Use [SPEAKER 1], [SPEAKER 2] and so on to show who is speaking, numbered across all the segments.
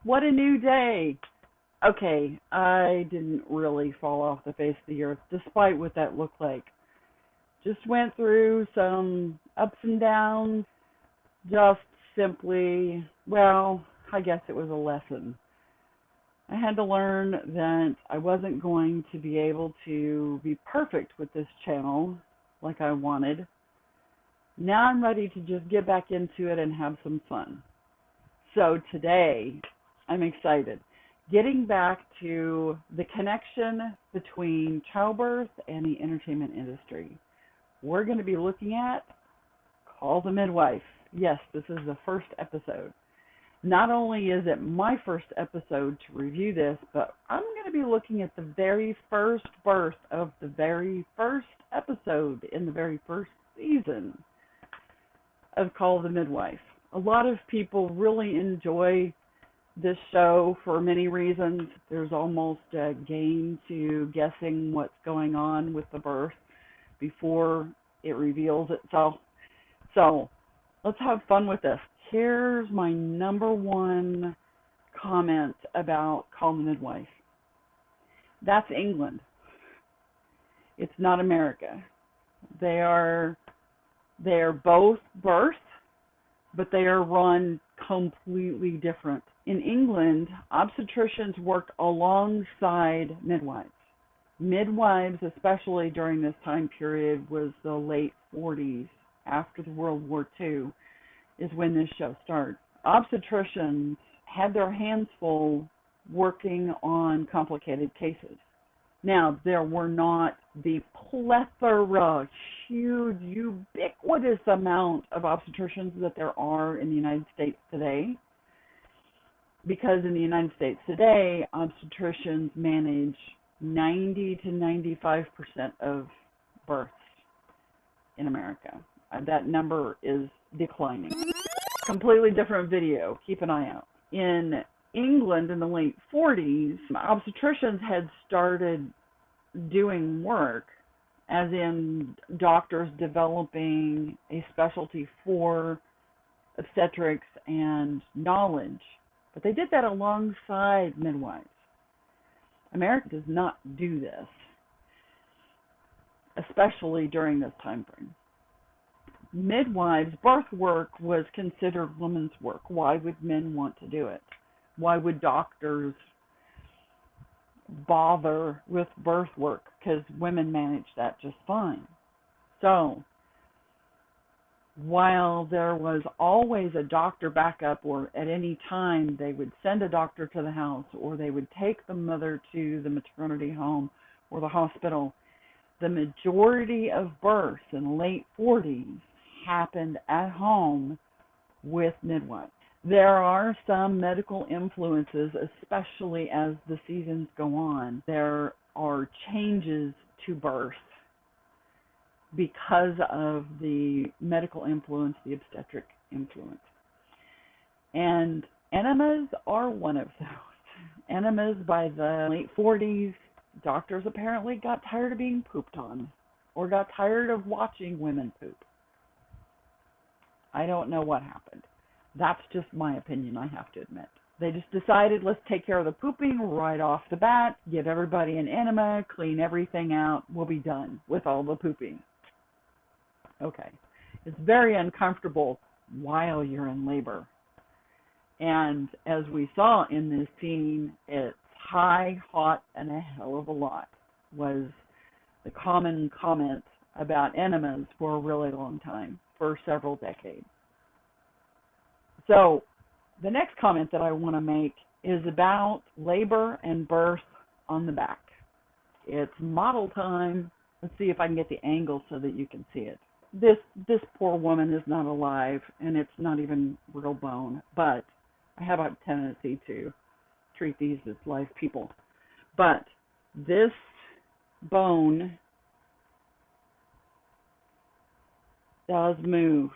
[SPEAKER 1] What a new day. Okay, I didn't really fall off the face of the earth, despite what that looked like. Just went through some ups and downs, just simply, well, I guess it was a lesson. I had to learn that I wasn't going to be able to be perfect with this channel like I wanted. Now I'm ready to just get back into it and have some fun. So today, I'm excited. Getting back to the connection between childbirth and the entertainment industry. We're going to be looking at Call the Midwife. Yes, this is the first episode. Not only is it my first episode to review this, but I'm going to be looking at the very first birth of the very first episode in the very first season of Call the Midwife. A lot of people really enjoy this show for many reasons. There's almost a game to guessing what's going on with the birth before it reveals itself. So let's have fun with this. Here's my number one comment about Call the Midwife. That's England. It's not America. They are both birth, but they are run completely different. In England, obstetricians worked alongside midwives. Midwives, especially during this time period, was the late 40s, after the World War II, is when this show started. Obstetricians had their hands full working on complicated cases. Now, there were not the plethora, huge, ubiquitous amount of obstetricians that there are in the United States today, because in the United States today, obstetricians manage 90 to 95% of births in America. That number is declining. Completely different video. Keep an eye out. In England in the late 40s, obstetricians had started doing work, as in doctors developing a specialty for obstetrics and knowledge. But they did that alongside midwives. America does not do this, especially during this time frame. Midwives, birth work was considered women's work. Why would men want to do it? Why would doctors bother with birth work? Because women manage that just fine. So, while there was always a doctor backup, or at any time they would send a doctor to the house, or they would take the mother to the maternity home or the hospital, the majority of births in the late 40s happened at home with midwives. There are some medical influences, especially as the seasons go on. There are changes to birth because of the medical influence, the obstetric influence. And enemas are one of those. Enemas, by the late 40s, doctors apparently got tired of being pooped on, or got tired of watching women poop. I don't know what happened. That's just my opinion, I have to admit. They just decided, let's take care of the pooping right off the bat, give everybody an enema, clean everything out, we'll be done with all the pooping. Okay. It's very uncomfortable while you're in labor. And as we saw in this scene, it's high, hot, and a hell of a lot, was the common comment about enemas for a really long time, for several decades. So the next comment that I want to make is about labor and birth on the back. It's model time. Let's see if I can get the angle so that you can see it. This poor woman is not alive, and it's not even real bone, but I have a tendency to treat these as live people. But this bone does move.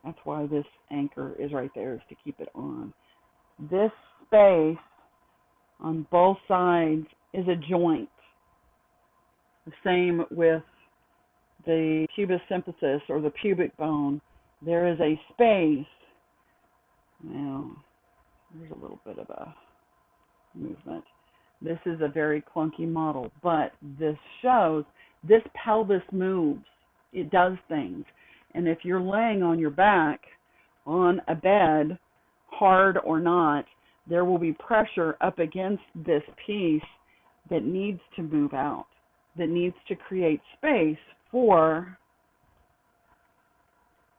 [SPEAKER 1] That's why this anchor is right there, is to keep it on. This space on both sides is a joint. The same with the pubis symphysis, or the pubic bone. There is a space. Now, There's a little bit of a movement. This is a very clunky model, but this shows this pelvis moves. It does things. And if you're laying on your back on a bed, hard or not, there will be pressure up against this piece that needs to move out, that needs to create space for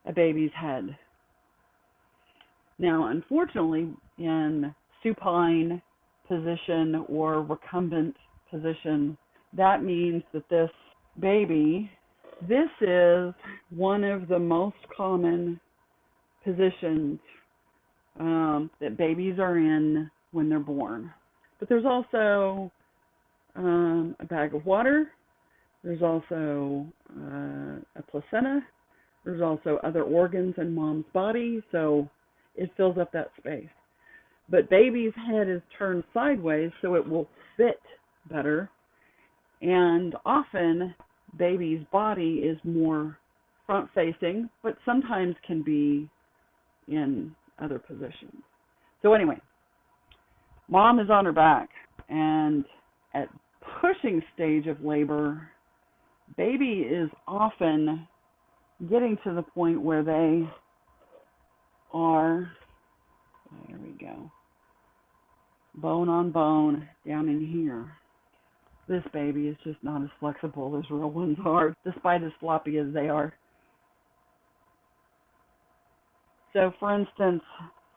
[SPEAKER 1] a baby's head. Now, unfortunately, in supine position or recumbent position, that means that this baby, this is one of the most common positions that babies are in when they're born. But there's also a bag of water, there's also a placenta, there's also other organs in mom's body, so it fills up that space. But baby's head is turned sideways so it will fit better, and often baby's body is more front facing, but sometimes can be in other positions. So anyway, mom is on her back, and at pushing stage of labor, baby is often getting to the point where they are, there we go, bone on bone down in here. This baby is just not as flexible as real ones are, despite as floppy as they are. So, for instance,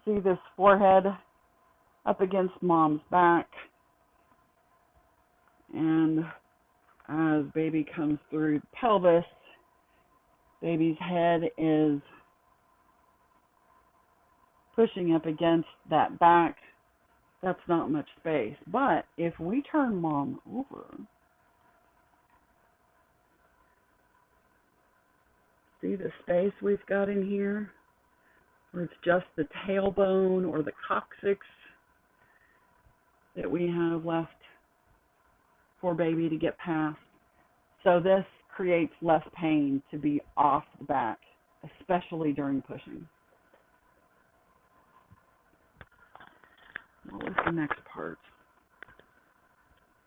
[SPEAKER 1] see this forehead up against mom's back, and as baby comes through the pelvis, baby's head is pushing up against that back. That's not much space. But if we turn mom over, see the space we've got in here? Where it's just the tailbone or the coccyx that we have left for baby to get past. So this creates less pain to be off the back, especially during pushing. What was the next part?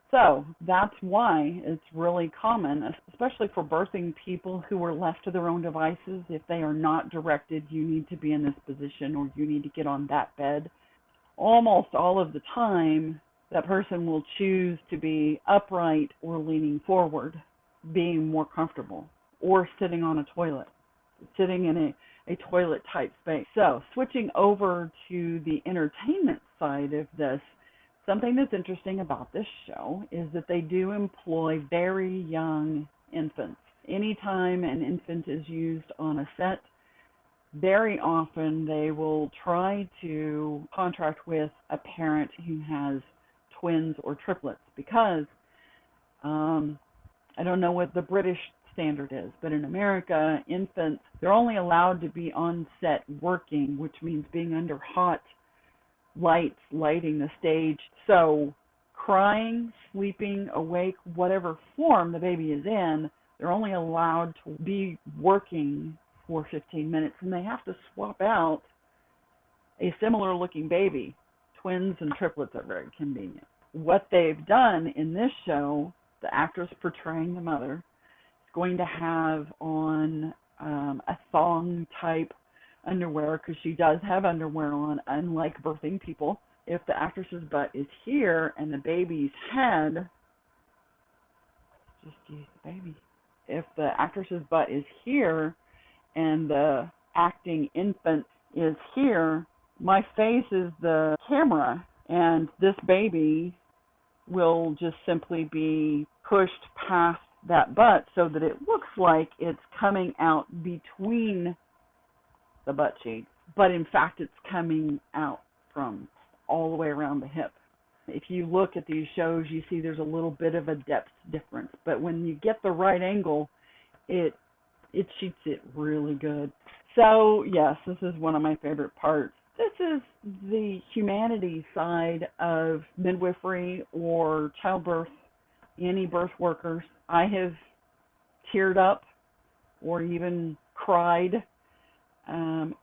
[SPEAKER 1] So that's why it's really common, especially for birthing people who are left to their own devices. If they are not directed, you need to be in this position or you need to get on that bed. Almost all of the time, that person will choose to be upright or leaning forward, being more comfortable, or sitting on a toilet, sitting in a toilet type space. So switching over to the entertainment side of this, something that's interesting about this show is that they do employ very young infants. Anytime an infant is used on a set, very often they will try to contract with a parent who has twins or triplets, because I don't know what the British standard is, but in America, infants, they're only allowed to be on set working, which means being under hot lights, lighting the stage. So crying, sleeping, awake, whatever form the baby is in, they're only allowed to be working for 15 minutes, and they have to swap out a similar looking baby. Twins and triplets are very convenient. What they've done in this show, the actress portraying the mother is going to have on a thong type underwear, because she does have underwear on, unlike birthing people. If the actress's butt is here and the baby's head, just use the baby. If the actress's butt is here and the acting infant is here, my face is the camera, and this baby will just simply be pushed past that butt so that it looks like it's coming out between the butt cheeks, but in fact it's coming out from all the way around the hip. If you look at these shows, you see there's a little bit of a depth difference, but when you get the right angle, it shoots it really good. So yes, this is one of my favorite parts. This is the humanity side of midwifery or childbirth, any birth workers. I have teared up or even cried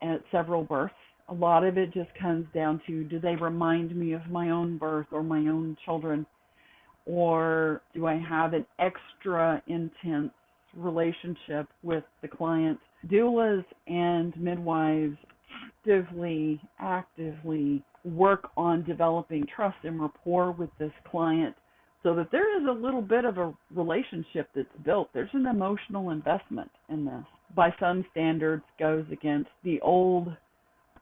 [SPEAKER 1] at several births A lot of it just comes down to, do they remind me of my own birth or my own children? Or do I have an extra intense relationship with the client? Doulas and midwives actively work on developing trust and rapport with this client so that there is a little bit of a relationship that's built. There's an emotional investment in this. By some standards, goes against the old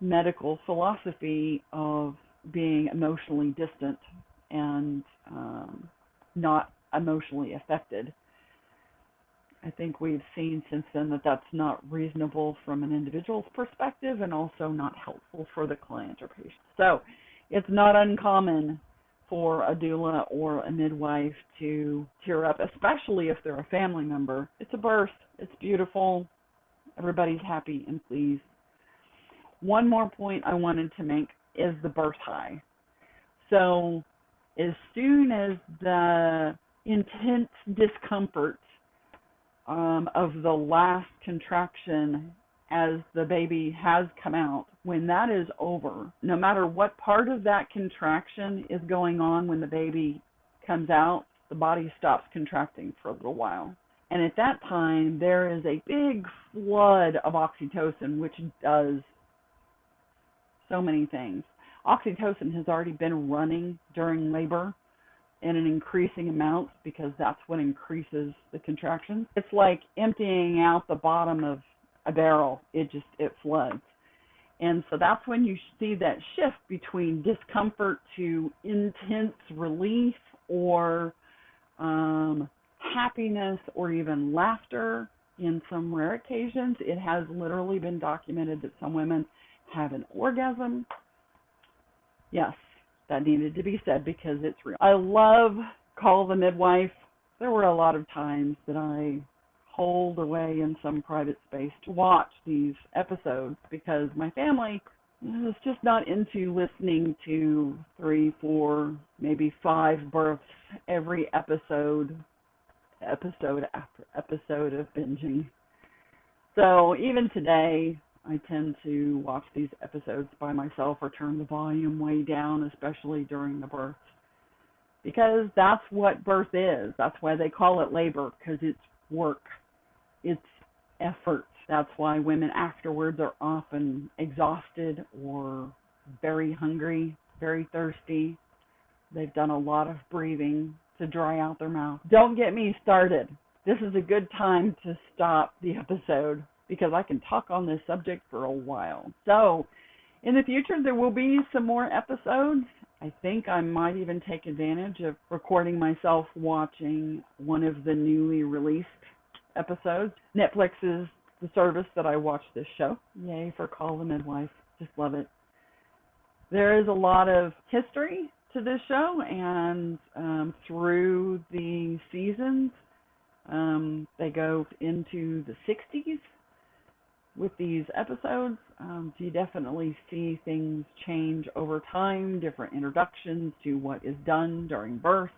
[SPEAKER 1] medical philosophy of being emotionally distant and not emotionally affected. I think we've seen since then that that's not reasonable from an individual's perspective and also not helpful for the client or patient. So it's not uncommon for a doula or a midwife to tear up, especially if they're a family member. It's a birth. It's beautiful. Everybody's happy and pleased. One more point I wanted to make is the birth high. So as soon as the intense discomfort of the last contraction as the baby has come out, when that is over, no matter what part of that contraction is going on when the baby comes out, the body stops contracting for a little while. And at that time, there is a big flood of oxytocin, which does so many things. Oxytocin has already been running during labor in an increasing amount because that's what increases the contractions. It's like emptying out the bottom of a barrel. It floods. And so that's when you see that shift between discomfort to intense relief or happiness or even laughter. In some rare occasions, it has literally been documented that some women have an orgasm. Yes, that needed to be said because it's real. I love Call the Midwife. There were a lot of times that I holed away in some private space to watch these episodes because my family was just not into listening to 3, 4, maybe 5 births every episode after episode of binging. So even today, I tend to watch these episodes by myself or turn the volume way down, especially during the births, because that's what birth is. That's why they call it labor, because it's work, it's effort. That's why women afterwards are often exhausted or very hungry, very thirsty. They've done a lot of breathing to dry out their mouth. Don't get me started. This is a good time to stop the episode because I can talk on this subject for a while. So in the future, there will be some more episodes. I think I might even take advantage of recording myself watching one of the newly released episodes. Netflix is the service that I watch this show. Yay for Call the Midwife. Just love it. There is a lot of history to this show, and through the seasons, they go into the 60s with these episodes. You definitely see things change over time, different introductions to what is done during birth,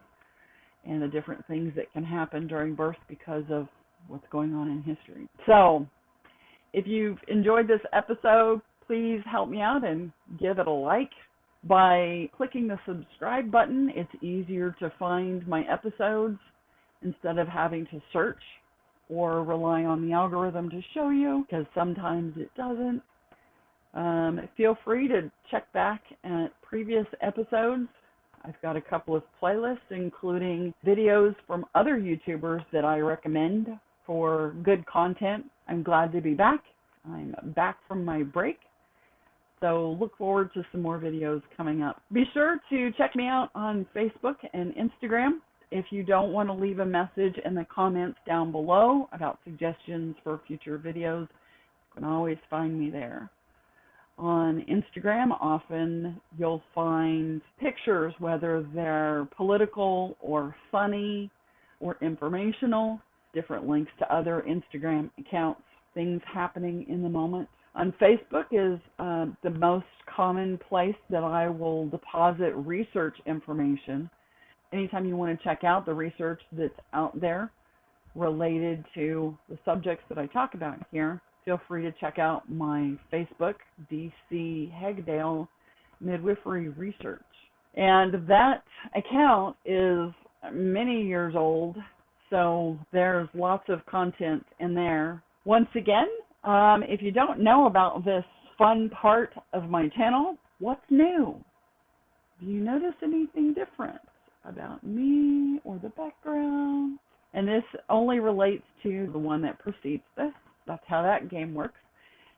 [SPEAKER 1] and the different things that can happen during birth because of what's going on in history. So, if you've enjoyed this episode, please help me out and give it a like. By clicking the subscribe button, it's easier to find my episodes instead of having to search or rely on the algorithm to show you, because sometimes it doesn't. Feel free to check back at previous episodes. I've got a couple of playlists, including videos from other YouTubers that I recommend for good content. I'm glad to be back. I'm back from my break. So look forward to some more videos coming up. Be sure to check me out on Facebook and Instagram. If you don't want to leave a message in the comments down below about suggestions for future videos, you can always find me there. On Instagram, often you'll find pictures, whether they're political or funny or informational, different links to other Instagram accounts, things happening in the moment. On Facebook is the most common place that I will deposit research information. Anytime you want to check out the research that's out there related to the subjects that I talk about here, feel free to check out my Facebook, DC Hegdale Midwifery Research. And that account is many years old, so there's lots of content in there. Once again, if you don't know about this fun part of my channel, what's new? Do you notice anything different about me or the background? And this only relates to the one that precedes this. That's how that game works.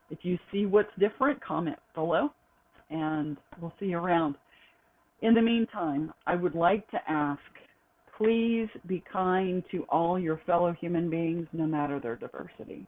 [SPEAKER 1] If you see what's different, comment below, and we'll see you around. In the meantime, I would like to ask, please be kind to all your fellow human beings, no matter their diversity.